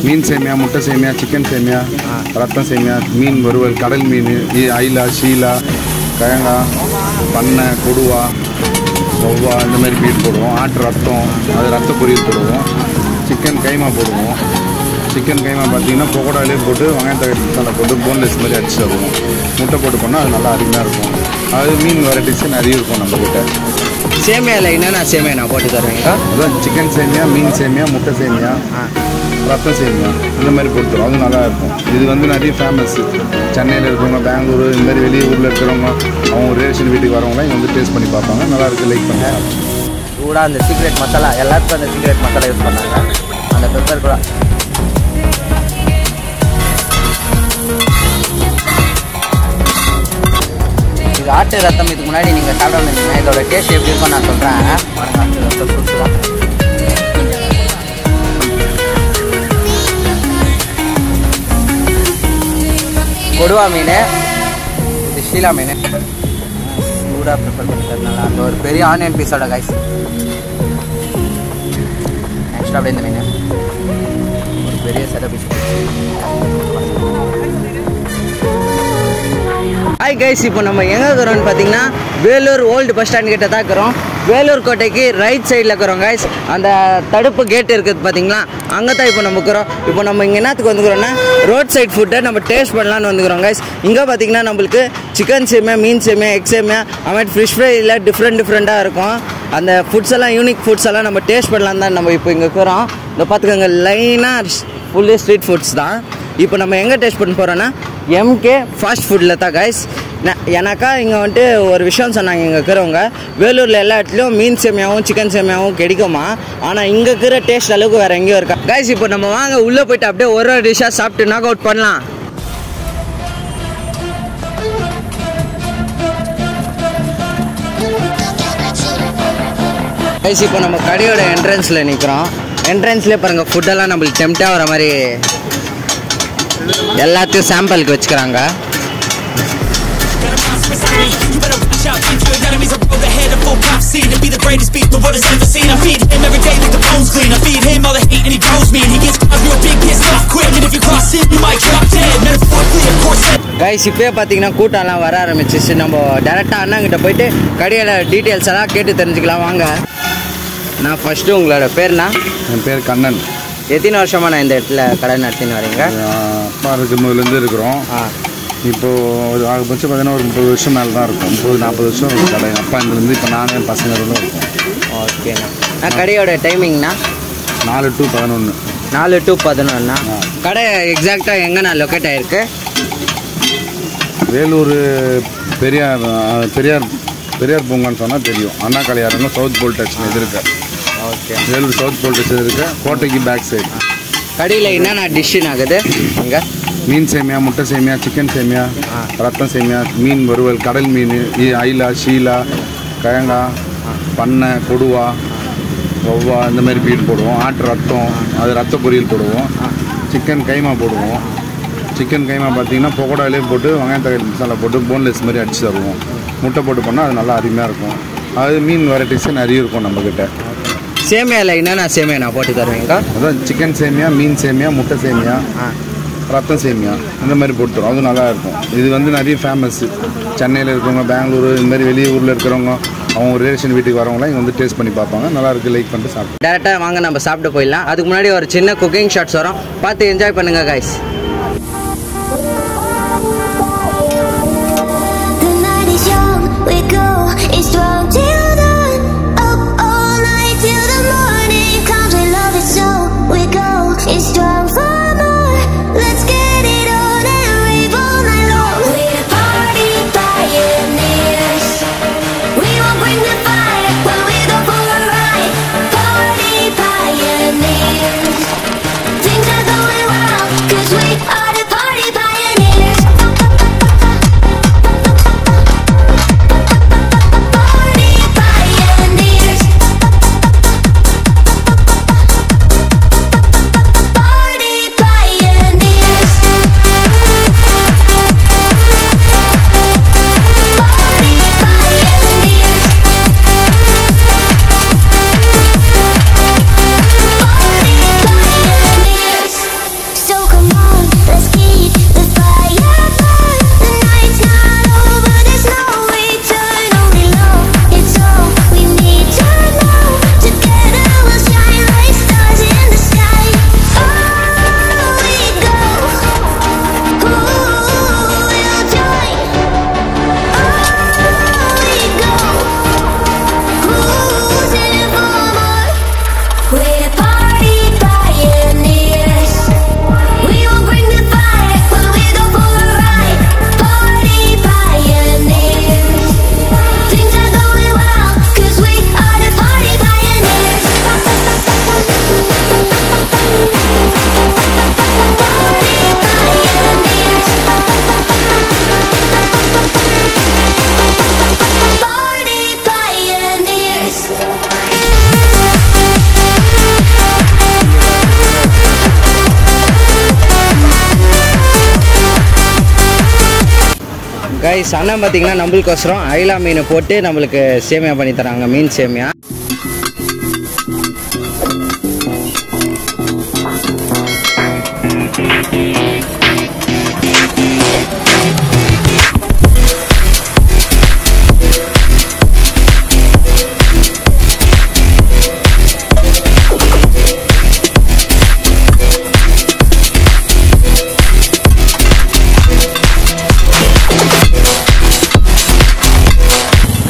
மீன் சேமியா, முட்டை சேமியா, சிக்கன் சேமியா, ரத்தம் சேமியா, மீன் வறுவல், கடல் மீன், ஐலா, ஷீலா, கயங்கா, பண்ணை, கொடுவா, ஒவ்வா இந்த மாதிரி பீட் போடுவோம். ஆட்டு ரத்தம், அது ரத்த பொரியல் போடுவோம். சிக்கன் கைமா போடுவோம். சிக்கன் கைமா பார்த்தீங்கன்னா பக்கோடாலே போட்டு வெங்காயம் தக்காளி மசாலா போட்டு போன்லெஸ் மாதிரி அடிச்சு தருவோம். முட்டை போட்டு பண்ணால் அது நல்லா அருமையாக இருக்கும். அது மீன் வெரைட்டிஸ் நிறைய இருக்கும் நம்மக்கிட்ட. சேமியாவில் என்னென்ன சேமியா நான் போட்டு தருவீங்க? அதான் சிக்கன் சேமியா, மீன் சேமியா, முட்டை சேமியா, ரத்தம் சேமியா இந்த மாதிரி போட்டுரும். அது நல்லா இருக்கும். இது வந்து நிறைய ஃபேமஸ். சென்னையில் இருக்கிறவங்க, பெங்களூரு இந்த மாதிரி வெளியூரில் இருக்கிறவங்க, அவங்க ரிலேஷன் வீட்டுக்கு வரவங்களாம் இங்கே வந்து டேஸ்ட் பண்ணி பார்ப்பாங்க. நல்லா இருக்குது, லைக் பண்ணுங்க. சூடாக அந்த சீக்ரெட் மசாலா, எல்லாத்துக்கும் அந்த சீக்ரெட் மசாலா யூஸ் பண்ணாங்க. அந்த பெப்பர் கூட இது ஆட்டு ரத்தம். இதுக்கு முன்னாடி நீங்கள் சாப்பிட வந்தீங்கன்னா இதோட டேஸ்ட் எப்படி இருக்கும் நான் சொல்கிறேன். ஆட்டு ரத்தம் சூப்பராக. கொடுவா மீன், இது ஷீலா மீன். சூடாக ப்ரிப்பேர் பண்ணி தரனால அந்த ஒரு பெரிய ஆனியன் பீஸோட கைஸ். நெக்ஸ்ட் அப்படியே இந்த மீன் ஒரு பெரிய சத பீஸ். ஹாய் கைஸ், இப்போ நம்ம எங்கே இருக்கிறோம்னு பார்த்தீங்கன்னா வேலூர் ஓல்டு பஸ் ஸ்டாண்ட் கிட்ட தான் இருக்கிறோம். வேலூர் கோட்டைக்கு ரைட் சைடில் இருக்கிறோம் கைஸ். அந்த தடுப்பு கேட் இருக்குது பார்த்தீங்களா, அங்கே தான் இப்போ நம்ம இருக்கிறோம். இப்போ நம்ம இங்கே என்னத்துக்கு வந்துக்கிறோன்னா ரோட் சைட் ஃபுட்டை நம்ம டேஸ்ட் பண்ணலான்னு வந்துக்கிறோம் கைஸ். இங்கே பார்த்தீங்கன்னா நம்மளுக்கு சிக்கன் சேமியா, மீன் சேமியா, எக் சேமியா, அதுமாதிரி ஃபிஷ் ஃப்ரையில் டிஃப்ரெண்ட்டாக இருக்கும். அந்த ஃபுட்ஸ் எல்லாம் யூனிக் ஃபுட்ஸ் எல்லாம் நம்ம டேஸ்ட் பண்ணலாம் தான் நம்ம இப்போ இங்கே இருக்கிறோம். இந்த பார்த்துக்கோங்க, லைனாக ஃபுல்லி ஸ்ட்ரீட் ஃபுட்ஸ் தான். இப்போ நம்ம எங்கே டேஸ்ட் பண்ண போகிறோன்னா எம்கே ஃபாஸ்ட் ஃபுட்டில் தான் கைஸ். எனக்கா இங்கே வந்துட்டு ஒரு விஷயம் சொன்னாங்க, இங்கே இருக்கிறவங்க வேலூரில் எல்லா இடத்துலையும் மீன் சேமியாவும் சிக்கன் சேமியாவும் கிடைக்குமா, ஆனால் இங்கே இருக்கிற டேஸ்ட் அளவுக்கு வேறு எங்கேயும் இருக்கா கைஸ். இப்போ நம்ம வாங்க உள்ளே போய்ட்டு அப்படியே ஒரு டிஷ்ஷாக சாப்பிட்டு நாக் அவுட் பண்ணலாம். கைஸ், இப்போ நம்ம கடையோட என்ட்ரன்ஸில் நிற்கிறோம். என்ட்ரன்ஸ்லேயே பாருங்கள், ஃபுட்டெல்லாம் நம்மளுக்கு டெம்ப்டாக வர மாதிரி எல்லாத்தையும் சாம்பிளுக்கு வச்சுக்கிறாங்க. கைஸ், இப்போயே பார்த்தீங்கன்னா கூட்டம்லாம் வர ஆரம்பிச்சிச்சு. நம்ம டேரெக்டாக அண்ணாங்கிட்ட போயிட்டு கடையோட டீட்டெயில்ஸ் எல்லாம் கேட்டு தெரிஞ்சுக்கலாம் வாங்க. நான் ஃபஸ்ட்டு உங்களோட பேர்னா? என் பேர் கண்ணன். எத்தனை வருஷமாக நான் இந்த இடத்துல கடை நடத்தின்னு வரீங்க? அப்பா இருக்கு முதலேருந்து இருக்கிறோம். இப்போது ஆகப்பட்சம் பார்த்தீங்கன்னா ஒரு 30 வருஷம் மேலே தான் இருக்கும். 30-40 வருஷம் இருக்கும் கடை. அப்பா இருந்து இப்போ நானும் என் பசங்க இருந்தும் இருக்கோம். ஓகேண்ணா. கடையோட டைமிங்னா 4 to 11. 4 to 11ண்ணா. கடை எக்ஸாக்டாக எங்கேண்ணா லொக்கேட் ஆகிருக்கு? வேலூர் பெரியார் பூங்கான்னு சொன்னால் தெரியும். அண்ணா கலையாரங்க சவுத் போல் டச் எதிர்க்க. Okay, Vellore south pole touch எதிர்க்க, கோட்டைக்கு பேக் சைடு. கடையில் என்னென்ன டிஷ்ஷுன்னு ஆகுது இங்கே? மீன் சேமியா, முட்டை சேமியா, சிக்கன் சேமியா, ரத்தம் சேமியா, மீன் வறுவல், கடல் மீன், ஐலா, ஷீலா, கயங்கா, பண்ணை, கொடுவா, ஒவ்வா இந்த மாதிரி பீட் போடுவோம். ஆட்டு ரத்தம், அது ரத்த பொரியல் போடுவோம். சிக்கன் கைமா போடுவோம். சிக்கன் கைமா பார்த்தீங்கன்னா பக்கோடாலே போட்டு வெங்காயம் தக்காளி மசாலா போட்டு போன்லெஸ் மாதிரி அடிச்சு தருவோம். முட்டை போட்டு பண்ணால் அது நல்லா அருமையாக இருக்கும். அது மீன் வெரைட்டிஸே நிறைய இருக்கும் நம்மக்கிட்ட. சேமியாவில் என்னென்ன சேமியா நான் போட்டு தருவீங்க? அதான் சிக்கன் சேமியா, மீன் சேமியா, முட்டை சேமியா, ரத்தம் சேமியா இந்த மாதிரி போட்டுரும். அது நல்லா இருக்கும். இது வந்து நிறைய ஃபேமஸ். சென்னையில் இருக்கிறவங்க, பெங்களூரு இந்த மாதிரி வெளியூரில் இருக்கிறவங்க, அவங்க ரிலேஷன் வீட்டுக்கு வரவங்களாம் இங்கே வந்து டேஸ்ட் பண்ணி பார்ப்பாங்க. நல்லா இருக்குது, லைக் பண்ணிட்டு சாப்பிட்டு டேரெக்டாக வாங்க நம்ம சாப்பிட்டு போயிடலாம். அதுக்கு முன்னாடி ஒரு சின்ன குக்கிங் ஷாட்ஸ் வரும், பார்த்து என்ஜாய் பண்ணுங்கள் கைஸ். கைஸ் அண்ணன் பார்த்தீங்கன்னா நம்மளுக்கோசரம் ஐலா மீன் போட்டு நம்மளுக்கு சேமியா பண்ணி தராங்க, மீன் சேமியா.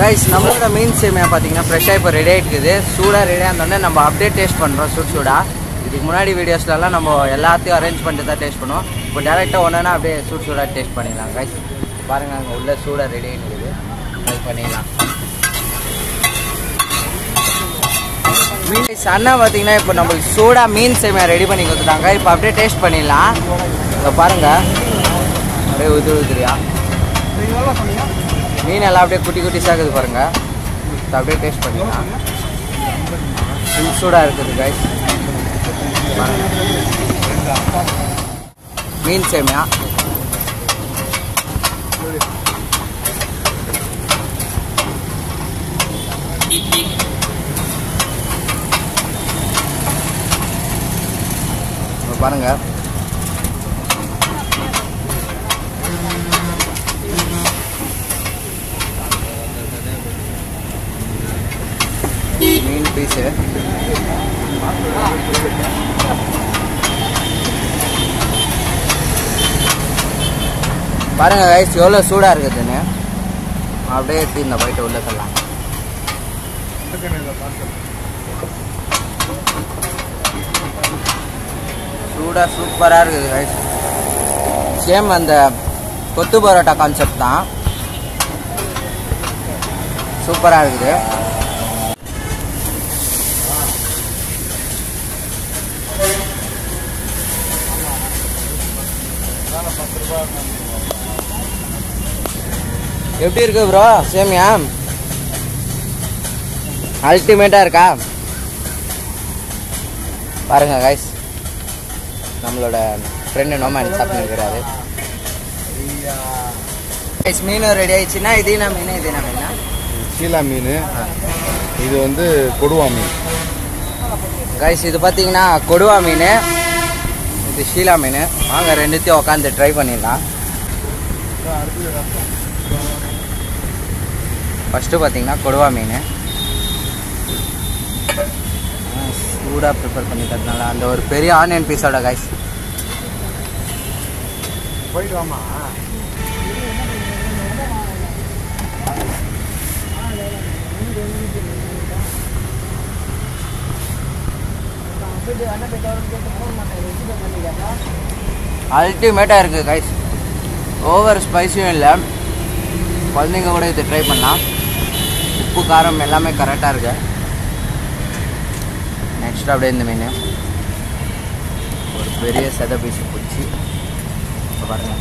கைஸ் நம்மளோட மீன் சேமியா பார்த்தீங்கன்னா ஃப்ரெஷ்ஷாக இப்போ ரெடி ஆகிட்டுக்குது. சூடாக ரெடி ஆனோடனே நம்ம அப்படியே டேஸ்ட் பண்ணுறோம் சூடாக. இதுக்கு முன்னாடி வீடியோஸ்லலாம் நம்ம எல்லாத்தையும் அரேஞ்ச் பண்ணிட்டு தான் டேஸ்ட் பண்ணுவோம். இப்போ டேரெக்டாக ஒன்றுனா அப்படியே சூடாக டேஸ்ட் பண்ணிடலாம். கைஸ் பாருங்கள், அங்கே உள்ள சூடாக ரெடி ஆகிட்டுக்குது, ட்ரை பண்ணிடலாம். மீன் அண்ணா பார்த்தீங்கன்னா இப்போ நம்மளுக்கு சூடாக மீன் சேமியா ரெடி பண்ணி கொடுத்துட்டாங்க. இப்போ அப்படியே டேஸ்ட் பண்ணிடலாம். இப்போ பாருங்கள், அப்படியே உதிரியா மீன் எல்லாம் அப்படியே குட்டி குட்டி சாக்குது பாருங்க. அப்படியே டேஸ்ட் பண்ணிக்கலாம். சூடாக இருக்குது கைஸ். மீன் சேமியா பாருங்க. மீன் பீஸு பாருங்க கைஸ், எவ்வளோ சூடாக இருக்குதுன்னு. அப்படியே எடுத்து இந்த போயிட்டு உள்ள தரலாம். சூடாக சூப்பராக இருக்குது கைஸ். சேம் அந்த கொத்து பரோட்டா கான்செப்ட் தான். சூப்பராக இருக்குது. எப்படி இருக்கு ப்ரோ சேமியா? அல்டிமேட்டாக இருக்கா? பாருங்க கைஸ், நம்மளோட ஃப்ரெண்டு நோமேன் சாப்பிட்டுருக்கிறாரு. கைஸ் மீன் ரெடி ஆயிடுச்சுன்னா இதீனா மீன், இதீனா மீனா ஷீலா மீன், இது வந்து கொடுவா மீன். கைஸ் இது பார்த்தீங்கன்னா கொடுவா மீன், இது ஷீலா மீன். வாங்க ரெண்டுத்தையும் உட்காந்து ட்ரை பண்ணிடலாம். ஃபஸ்ட்டு பார்த்தீங்கன்னா கொடுவா மீன் சூடாக ப்ரிப்பேர் பண்ணி தரதுனால அந்த ஒரு பெரிய ஆனியன் பீஸோட கைஸ். போயிட்டு வாமா. அல்டிமேட்டாக இருக்குது கைஸ். ஓவர் ஸ்பைஸியும் இல்லை, குழந்தைங்க கூட இதை ட்ரை பண்ணலாம். உப்பு காரம் எல்லாமே கரெக்டாக இருக்கு. நெக்ஸ்ட் அப்படியே இந்த மீன் ஒரு பெரிய செத பீஸ் பிடிச்சி பாருங்க.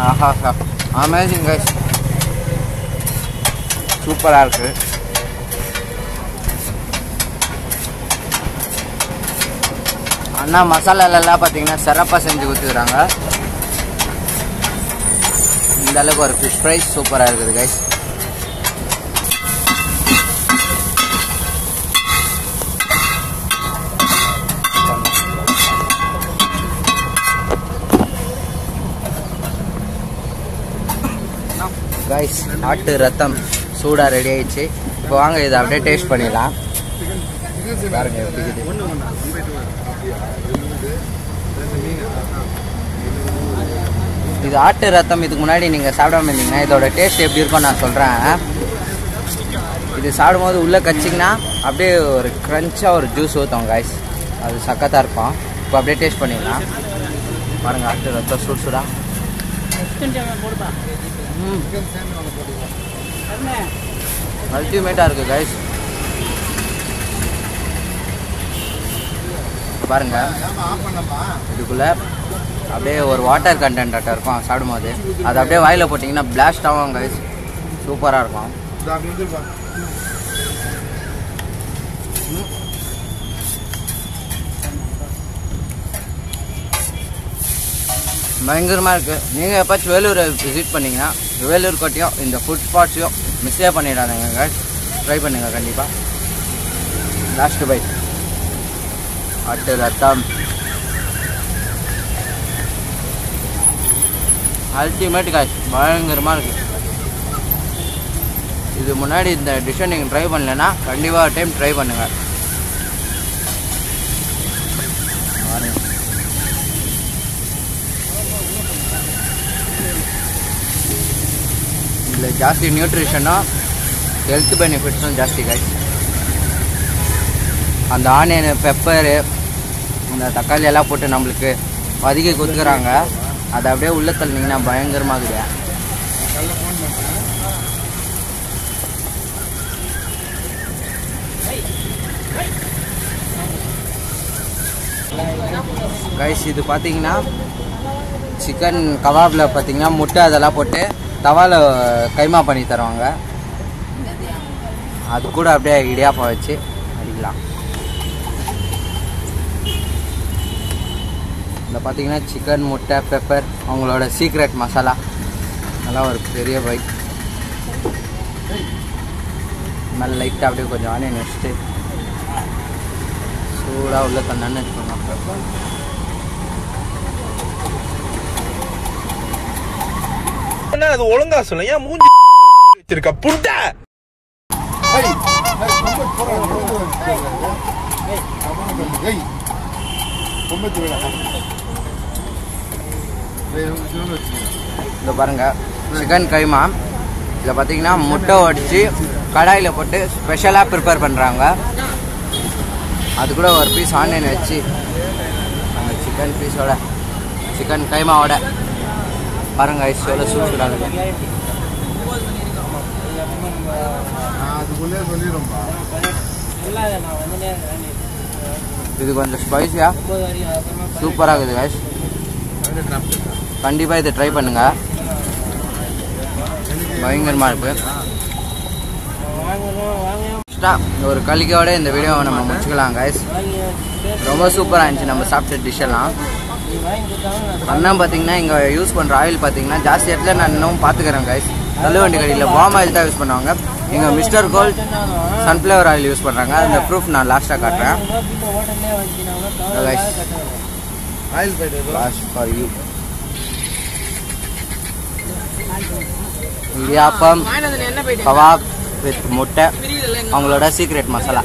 ஆஹா, அமேசிங் கைஸ், சூப்பராக இருக்குது. அண்ணா மசாலாலெல்லாம் பார்த்தீங்கன்னா சிறப்பாக செஞ்சு கொடுத்துக்கிறாங்க. இந்த அளவுக்கு ஒரு ஃபிஷ் ஃப்ரை சூப்பராக இருக்குது கைஸ். கைஸ் ஆட்டு ரத்தம் சூடாக ரெடி ஆயிடுச்சு. இப்போ வாங்க இதை அப்படியே டேஸ்ட் பண்ணிடலாம். பாருங்க எப்படி இருக்குது. இது ஆட்டு ரத்தம். இதுக்கு முன்னாடி நீங்கள் சாப்பிடாம இருந்தீங்கன்னா இதோட டேஸ்ட் எப்படி இருக்கும் நான் சொல்கிறேன். இது சாப்பிடும்போது உள்ளே கச்சிங்கன்னா அப்படியே ஒரு க்ரன்ச்சாக ஒரு ஜூஸ் ஊற்றும் கைஸ், அது சக்கத்தாக இருக்கும். இப்போ அப்படியே டேஸ்ட் பண்ணிடலாம். பாருங்கள் ஆட்டு ரத்தம் சூடு சூடாக. அல்டிமேட்டாக இருக்குது கைஸ். பாருங்க, இதுக்குள்ளே அப்படியே ஒரு வாட்டர் கண்டென்ட்டாக இருக்கும். சாப்பிடும்போது அது அப்படியே வாயில் போட்டிங்கன்னா பிளாஸ்ட் ஆகும் கைஸ், சூப்பராக இருக்கும். பயங்கரமாக இருக்குது. நீங்கள் எப்போச்சும் வேலூரை விசிட் பண்ணிங்கன்னா வேலூர் கோட்டையும் இந்த ஃபுட் ஸ்பாட்ஸையும் மிஸ்ஸே பண்ணிடாதீங்க. ட்ரை பண்ணுங்கள் கண்டிப்பாக. லாஸ்ட் பைட் அட்டு ரத்தம் அல்டிமேட் காய்ஸ், பயங்கரமாக இருக்குது. இது முன்னாடி இந்த டிஷ்ஷை நீங்கள் ட்ரை பண்ணலைன்னா கண்டிப்பாக டைம் ட்ரை பண்ணுங்கள். இதில் ஜாஸ்தி நியூட்ரிஷனும் ஹெல்த் பெனிஃபிட்ஸும் ஜாஸ்தி காய்ஸ். அந்த ஆனியன் பெப்பரு இந்த தக்காளி எல்லாம் போட்டு நம்மளுக்கு வதக்கி கொடுக்குறாங்க. அதை அப்படியே உள்ள தள்ளினீங்கன்னா பயங்கரமாகுது. கைஸ் இது பார்த்தீங்கன்னா சிக்கன் கபாபில் பார்த்தீங்கன்னா முட்டை அதெல்லாம் போட்டு தவால கைமா பண்ணி தருவாங்க. அது கூட அப்படியே இடியாப்பம் வச்சு அடிக்கலாம். இதில் பார்த்தீங்கன்னா சிக்கன் முட்டை பெப்பர் அவங்களோட சீக்ரெட் மசாலா நல்லா ஒரு பெரிய பைட் மேலே லைட்டாக அப்படியே கொஞ்சம் ஆனியன் வச்சுட்டு சூடாக உள்ள தண்ணன்னு வச்சுக்கோங்க. அது ஒழுங்கா சொல்ல ஏன் மூஞ்சி வச்சிருக்க புண்டை. இதை பாருங்க சிக்கன் கைமா. இதில் பார்த்தீங்கன்னா முட்டை உடச்சி கடாயில் போட்டு ஸ்பெஷலாக ப்ரிப்பேர் பண்ணுறாங்க. அது கூட ஒரு பீஸ் ஆனியன் வச்சு அந்த சிக்கன் பீஸோட சிக்கன் கைமாவோட பாருங்க ஐஸ் எவ்வளோ சூப்பராக இருக்குது. இது கொஞ்சம் ஸ்பைஸியாக சூப்பராக இருக்குது கைஸ். கண்டிப்பாக இதை ட்ரை பண்ணுங்க, பயங்கரமாக இருக்குது. ஒரு கலிக்கையோட இந்த வீடியோவை நம்ம முடிச்சுக்கலாம் கைஸ். ரொம்ப சூப்பராக இருந்துச்சு நம்ம சாப்பிட்ட டிஷ்ஷெல்லாம். அண்ணன் பார்த்தீங்கன்னா இங்கே யூஸ் பண்ணுற ஆயில் பார்த்தீங்கன்னா ஜாஸ்தி இடத்துல நான் இன்னும் பார்த்துக்கிறேன் கைஸ். தள்ளுவண்டி கடையில் பாம் ஆயில் தான் யூஸ் பண்ணுவாங்க. இங்கே mister gold sunflower oil use பண்ணுறாங்க. அந்த ப்ரூஃப் நான் லாஸ்ட்டாக காட்டுறேன் guys. Last for you idiyappam kebab with முட்டை அவங்களோட சீக்ரெட் மசாலா.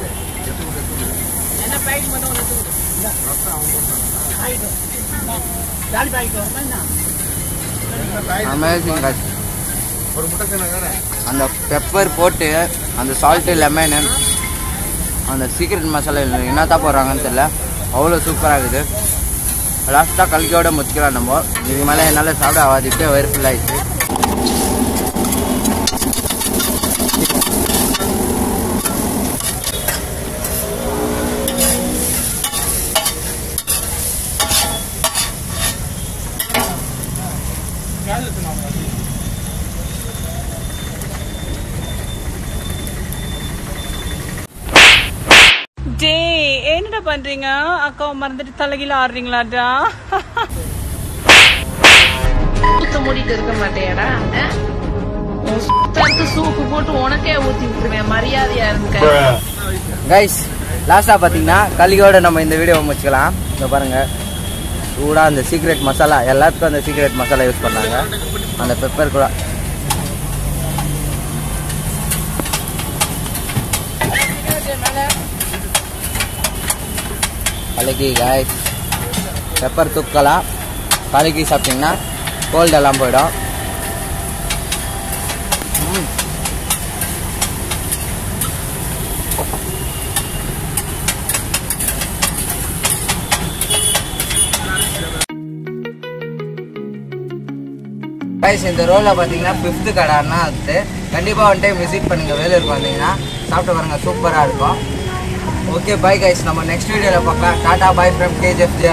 Amazing guys. அந்த பெப்பர் போட்டு அந்த சால்ட்டு லெமனு அந்த சீக்ரெட் மசாலா என்னத்தான் போடுறாங்கன்னு தெரியல, அவ்வளோ சூப்பராக இருக்குது. லாஸ்ட்டாக கல்கியோட முடிச்சுக்கலாம் நம்ம. இதுக்கு மேலே என்னால் சாப்பிட ஆகாது, இப்போயே வயிறு ஃபுல் ஆகிடுச்சு. என்னடா பண்றீங்க? அக்காவை மறந்துட்டு தலைகீழ ஆடுறீங்களாடா? மூடிட்டு இருக்க மாட்டேடா. சூப்பு போட்டு உனக்கே ஊத்தி விட்டுருவேன், மரியாதையா இருக்க. கைஸ் லாஸ்டா பாத்தீங்கன்னா கலியோட நம்ம இந்த வீடியோ முடிச்சுக்கலாம். இங்க பாருங்க சூடா அந்த சீக்ரெட் மசாலா, எல்லாத்துக்கும் அந்த சீக்ரெட் மசாலா யூஸ் பண்ணாங்க. அந்த பெப்பர் கூட கலக்கி கைஸ். பெப்பர் தூக்கலாம் கலக்கி சாப்பிட்டீங்கன்னா கோல்டு எல்லாம் போயிடும். கைஸ் இந்த ரோலில் பார்த்தீங்கன்னா 5th கடைன்னா அது கண்டிப்பாக ஒன் டைம் விசிட் பண்ணுங்கள். வேலூருக்கு வந்தீங்கன்னா சாப்பிட்டு பாருங்கள், சூப்பராக இருக்கும். ஓகே பாய் கைஸ், நம்ம நெக்ஸ்ட் வீடியோவில் பார்க்கலாம். Tata bye from KGF.